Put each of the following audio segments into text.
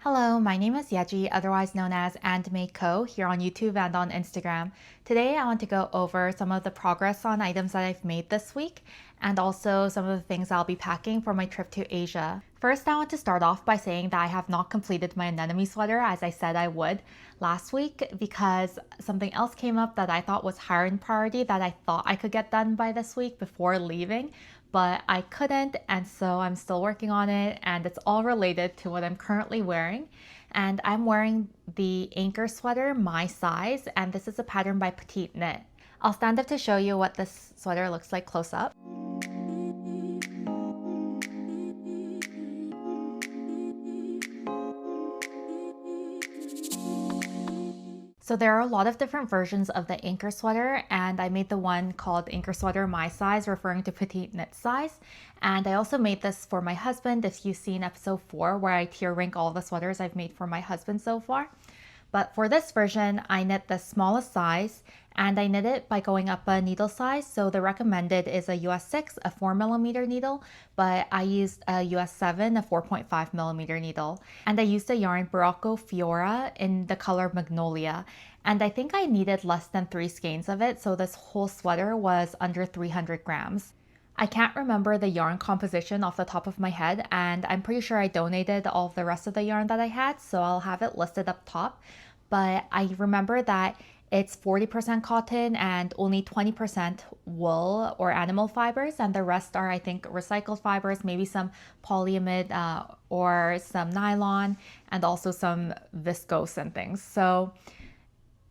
Hello, my name is Yeji, otherwise known as ANdmadeco, here on YouTube and on Instagram. Today I want to go over some of the progress on items that I've made this week, and also some of the things I'll be packing for my trip to Asia. First, I want to start off by saying that I have not completed my anemone sweater as I said I would last week because something else came up that I thought was higher in priority that I thought I could get done by this week before leaving, but I couldn't, and so I'm still working on it, and it's all related to what I'm currently wearing. And I'm wearing the Ankers Sweater, my size, and this is a pattern by Petite Knit. I'll stand up to show you what this sweater looks like close up. So there are a lot of different versions of the Ankers Sweater, and I made the one called Ankers Sweater my size, referring to Petite Knit size. And I also made this for my husband, if you've seen episode 4 where I tier rank all the sweaters I've made for my husband so far. But for this version, I knit the smallest size, and I knit it by going up a needle size. So the recommended is a US 6, a 4mm needle, but I used a US 7, a 4.5mm needle. And I used the yarn Barocco Fiora in the color Magnolia. And I think I needed less than 3 skeins of it, so this whole sweater was under 300 grams. I can't remember the yarn composition off the top of my head, and I'm pretty sure I donated all of the rest of the yarn that I had, so I'll have it listed up top. But I remember that it's 40% cotton and only 20% wool or animal fibers, and the rest are, I think, recycled fibers, maybe some polyamide or some nylon, and also some viscose and things. So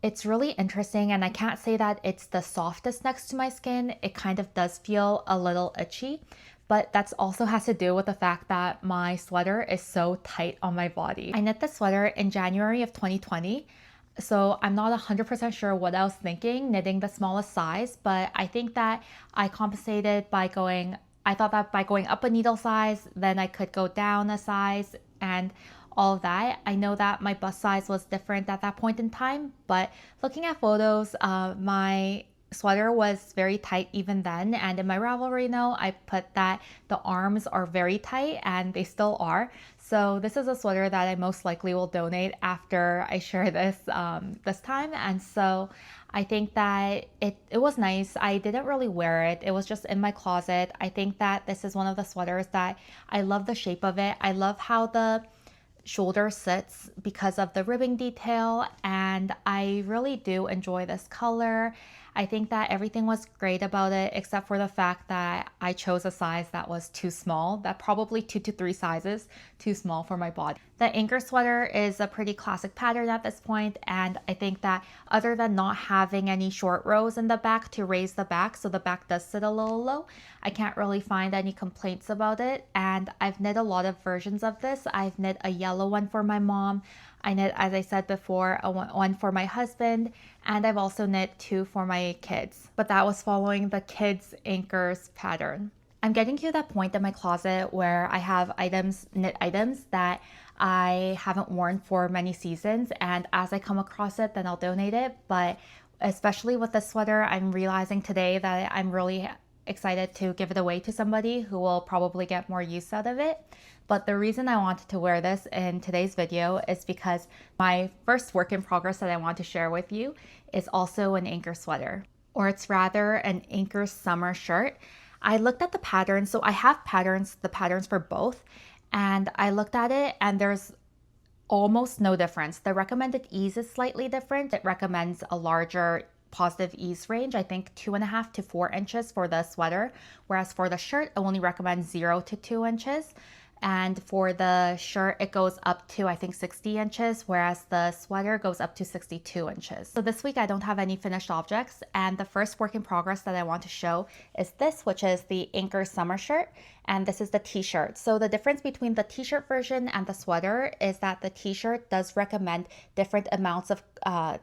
it's really interesting, and I can't say that it's the softest next to my skin. It kind of does feel a little itchy, but that's also has to do with the fact that my sweater is so tight on my body. I knit the sweater in January of 2020, so I'm not 100% sure what I was thinking knitting the smallest size, but I think that I compensated by I thought that by going up a needle size, then I could go down a size and all of that. I know that my bust size was different at that point in time, but looking at photos, my sweater was very tight even then, and in my Ravelry note I put that the arms are very tight, and they still are. So this is a sweater that I most likely will donate after I share this this time. And so I think that it was nice. I didn't really wear it. It was just in my closet. I think that this is one of the sweaters that I love the shape of it. I love how the shoulder sits because of the ribbing detail, and I really do enjoy this color. I think that everything was great about it except for the fact that I chose a size that was too small, that probably 2 to 3 sizes too small for my body. The Ankers sweater is a pretty classic pattern at this point, and I think that other than not having any short rows in the back to raise the back, so the back does sit a little low, I can't really find any complaints about it. And I've knit a lot of versions of this. I've knit a yellow one for my mom. I knit, as I said before, one for my husband, and I've also knit 2 for my kids, but that was following the kids Ankers pattern. I'm getting to that point in my closet where I have knit items that I haven't worn for many seasons, and as I come across it, then I'll donate it. But especially with this sweater, I'm realizing today that I'm really excited to give it away to somebody who will probably get more use out of it. But the reason I wanted to wear this in today's video is because my first work in progress that I want to share with you is also an Ankers sweater, or it's rather an Ankers summer shirt. I looked at the patterns, so I have the patterns for both, and I looked at it and there's almost no difference. The recommended ease is slightly different. It recommends a larger positive ease range, I think 2.5 to 4 inches for the sweater, whereas for the shirt it only recommends 0 to 2 inches. And for the shirt, it goes up to, I think, 60 inches, whereas the sweater goes up to 62 inches. So this week I don't have any finished objects, and the first work in progress that I want to show is this, which is the Ankers summer shirt, and this is the t-shirt. So the difference between the t-shirt version and the sweater is that the t-shirt does recommend different amounts of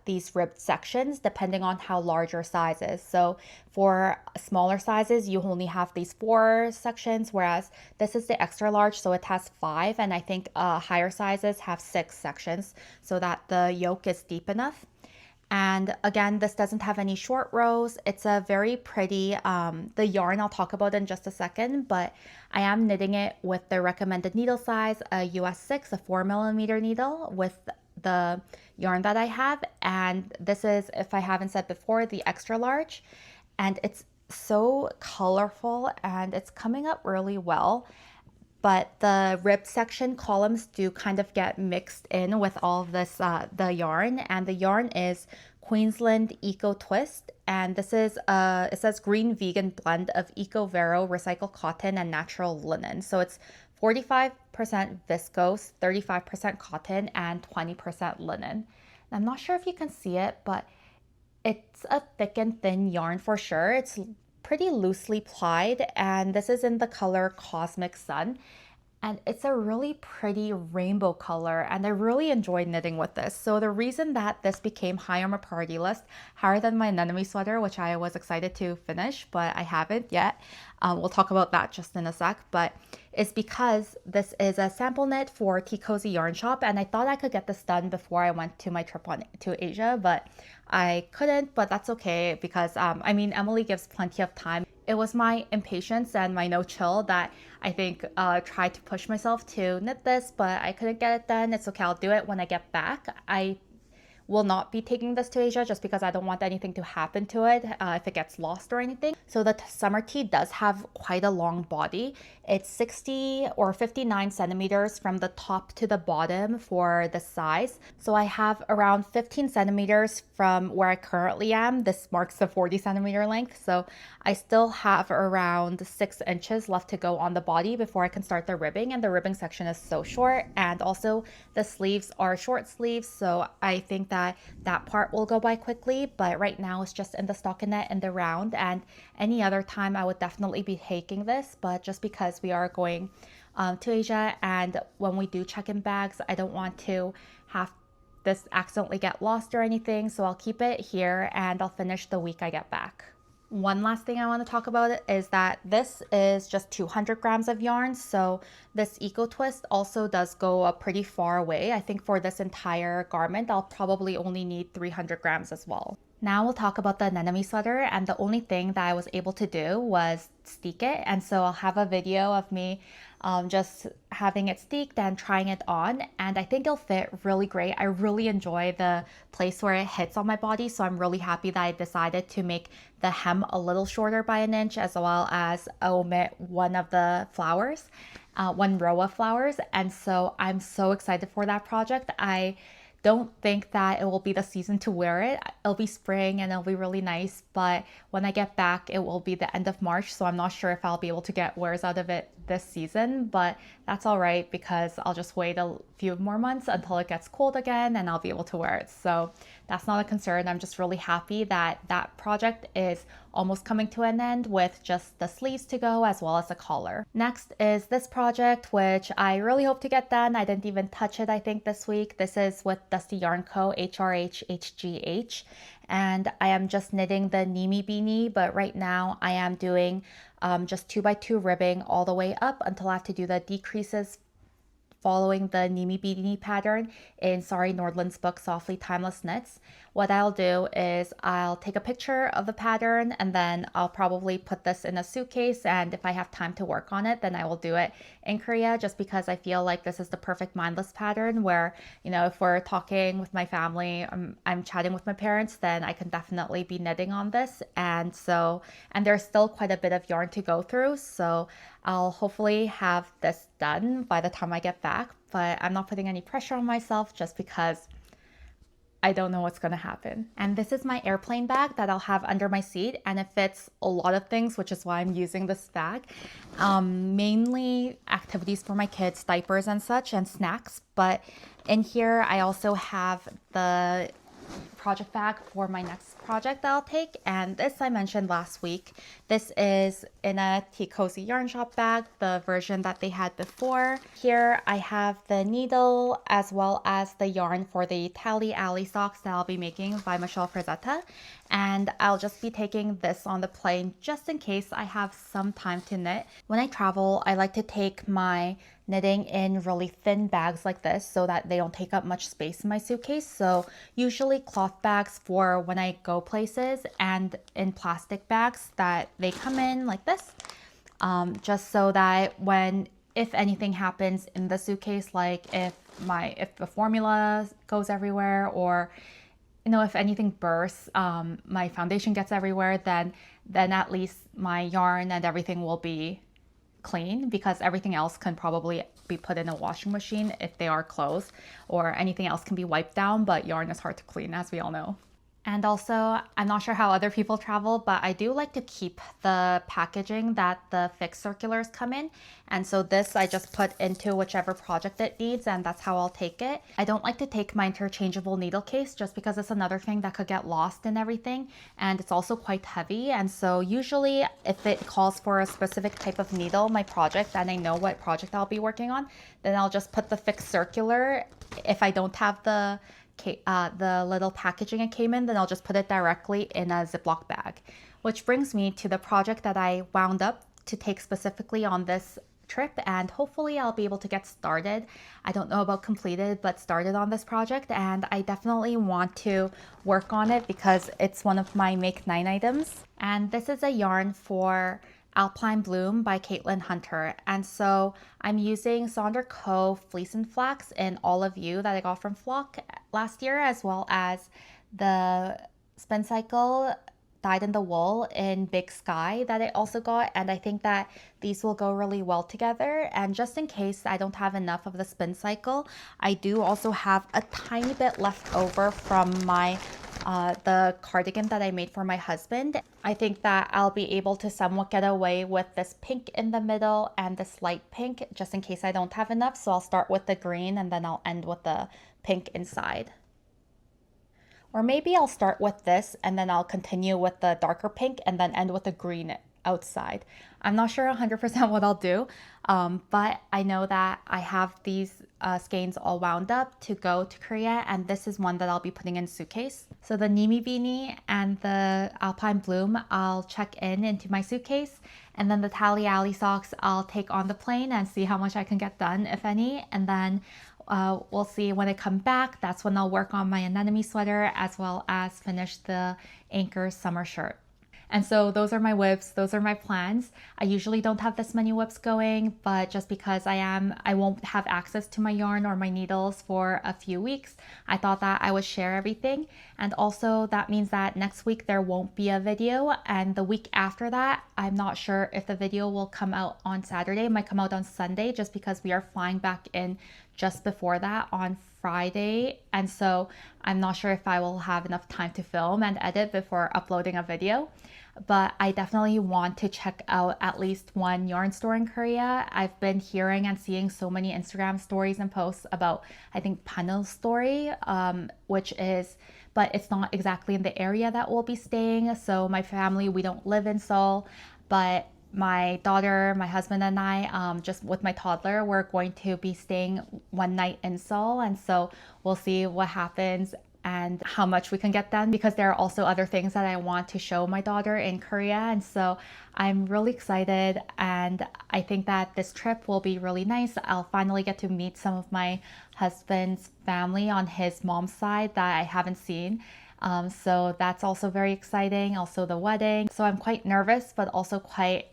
these ribbed sections depending on how large your size is. So for smaller sizes, you only have these 4 sections, whereas this is the extra large, so it has 5, and I think higher sizes have 6 sections so that the yoke is deep enough. And again, this doesn't have any short rows. It's a very pretty, the yarn I'll talk about in just a second, but I am knitting it with the recommended needle size, a US 6, a 4mm needle with the yarn that I have. And this is, if I haven't said before, the extra large. And it's so colorful and it's coming up really well. But the rib section columns do kind of get mixed in with all of this, the yarn. And the yarn is Queensland Eco Twist. And this is, it says green vegan blend of Eco Vero recycled cotton and natural linen. So it's 45% viscose, 35% cotton, and 20% linen. And I'm not sure if you can see it, but it's a thick and thin yarn for sure. It's pretty loosely plied, and this is in the color Cosmic Sun. And it's a really pretty rainbow color, and I really enjoyed knitting with this. So the reason that this became high on my priority list, higher than my anemone sweater, which I was excited to finish, but I haven't yet. We'll talk about that just in a sec, but is because this is a sample knit for Tea Cozy Yarn Shop, and I thought I could get this done before I went to my trip to Asia, but I couldn't, but that's okay because, I mean, Emily gives plenty of time. It was my impatience and my no chill that I think tried to push myself to knit this, but I couldn't get it done. It's okay, I'll do it when I get back. I will not be taking this to Asia just because I don't want anything to happen to it if it gets lost or anything. So the summer tee does have quite a long body. It's 60 or 59 centimeters from the top to the bottom for the size. So I have around 15 centimeters from where I currently am. This marks the 40 centimeter length. So I still have around 6 inches left to go on the body before I can start the ribbing. And the ribbing section is so short. And also the sleeves are short sleeves. So I think that part will go by quickly, but right now it's just in the stockinette and the round, and any other time I would definitely be taking this, but just because we are going to Asia and when we do check in bags, I don't want to have this accidentally get lost or anything, so I'll keep it here and I'll finish the week I get back. One last thing I want to talk about is that this is just 200 grams of yarn. So this Eco Twist also does go a pretty far away. I think for this entire garment, I'll probably only need 300 grams as well. Now we'll talk about the anemone sweater, and the only thing that I was able to do was steek it. And so I'll have a video of me just having it steeked and trying it on, and I think it'll fit really great. I really enjoy the place where it hits on my body, so I'm really happy that I decided to make the hem a little shorter by an inch, as well as omit one of the flowers, one row of flowers. And so I'm so excited for that project. I don't think that it will be the season to wear it. It'll be spring and it'll be really nice, but when I get back, it will be the end of March, so I'm not sure if I'll be able to get wears out of it this season, but that's all right because I'll just wait a few more months until it gets cold again and I'll be able to wear it. So that's not a concern. I'm just really happy that that project is almost coming to an end with just the sleeves to go as well as the collar. Next is this project, which I really hope to get done. I didn't even touch it, I think, this week. This is with Dusty Yarn Co. HRH and I am just knitting the Mneme beanie, but right now I am doing just 2x2 ribbing all the way up until I have to do the decreases following the Mneme beanie pattern in Sari Nordland's book Softly Timeless Knits. What I'll do is I'll take a picture of the pattern and then I'll probably put this in a suitcase, and if I have time to work on it, then I will do it in Korea, just because I feel like this is the perfect mindless pattern where, you know, if we're talking with my family, I'm chatting with my parents, then I can definitely be knitting on this. And there's still quite a bit of yarn to go through, so I'll hopefully have this done by the time I get back, but I'm not putting any pressure on myself just because I don't know what's going to happen. And this is my airplane bag that I'll have under my seat, and it fits a lot of things, which is why I'm using this bag. Mainly activities for my kids, diapers and such, and snacks. But in here, I also have the project bag for my next project that I'll take, and this I mentioned last week. This is in a Tea Cozy Yarn Shop bag, the version that they had before. Here I have the needle as well as the yarn for the Tally Alley socks that I'll be making by Michelle Frazetta, and I'll just be taking this on the plane just in case I have some time to knit. When I travel, I like to take my knitting in really thin bags like this so that they don't take up much space in my suitcase. So usually cloth bags for when I go places, and in plastic bags that they come in like this, just so that if anything happens in the suitcase, like if the formula goes everywhere, or if anything bursts, my foundation gets everywhere, then at least my yarn and everything will be clean, because everything else can probably be put in a washing machine if they are clothes, or anything else can be wiped down, but yarn is hard to clean, as we all know. And also, I'm not sure how other people travel, but I do like to keep the packaging that the fixed circulars come in. And so this I just put into whichever project it needs, and that's how I'll take it. I don't like to take my interchangeable needle case just because it's another thing that could get lost in everything. And it's also quite heavy. And so usually if it calls for a specific type of needle, my project, and I know what project I'll be working on, then I'll just put the fixed circular. If I don't have the little packaging it came in, then I'll just put it directly in a Ziploc bag. Which brings me to the project that I wound up to take specifically on this trip, and hopefully I'll be able to get started. I don't know about completed, but started on this project, and I definitely want to work on it because it's one of my Make 9 items. And this is a yarn for Alpine Bloom by Caitlin Hunter. And so I'm using ANdmadeco Fleece and Flax in All of You that I got from Flock last year, as well as the Spin Cycle Dyed in the Wool in Big Sky that I also got. And I think that these will go really well together. And just in case I don't have enough of the Spin Cycle, I do also have a tiny bit left over from the cardigan that I made for my husband. I think that I'll be able to somewhat get away with this pink in the middle and this light pink, just in case I don't have enough. So I'll start with the green and then I'll end with the pink inside. Or maybe I'll start with this and then I'll continue with the darker pink and then end with the green outside. I'm not sure 100% what I'll do, but I know that I have these skeins all wound up to go to Korea, and this is one that I'll be putting in suitcase. So the Mneme beanie and the Alpine Bloom I'll check into my suitcase, and then the Tally Alley socks I'll take on the plane and see how much I can get done, if any, and then we'll see when I come back. That's when I'll work on my anemone sweater as well as finish the Ankers summer shirt. And so those are my WIPs, those are my plans. I usually don't have this many WIPs going, but just because I won't have access to my yarn or my needles for a few weeks, I thought that I would share everything. And also that means that next week there won't be a video, and the week after that, I'm not sure if the video will come out on Saturday. It might come out on Sunday just because we are flying back in just before that on Friday. And so I'm not sure if I will have enough time to film and edit before uploading a video. But I definitely want to check out at least one yarn store in Korea. I've been hearing and seeing so many Instagram stories and posts about, I think, Pano's story, but it's not exactly in the area that we'll be staying. So my family, we don't live in Seoul, but my daughter, my husband, and I, just with my toddler, we're going to be staying one night in Seoul. And so we'll see what happens and how much we can get done, because there are also other things that I want to show my daughter in Korea. And so I'm really excited, and I think that this trip will be really nice. I'll finally get to meet some of my husband's family on his mom's side that I haven't seen. So that's also very exciting. Also the wedding. So I'm quite nervous, but also quite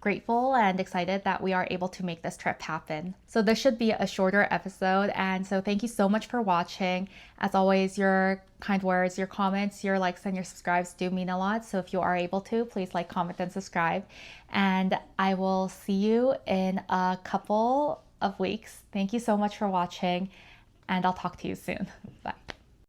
grateful and excited that we are able to make this trip happen. So this should be a shorter episode, and so thank you so much for watching. As always, your kind words, your comments, your likes, and your subscribes do mean a lot. So if you are able to, please like, comment, and subscribe. And I will see you in a couple of weeks. Thank you so much for watching, and I'll talk to you soon. Bye.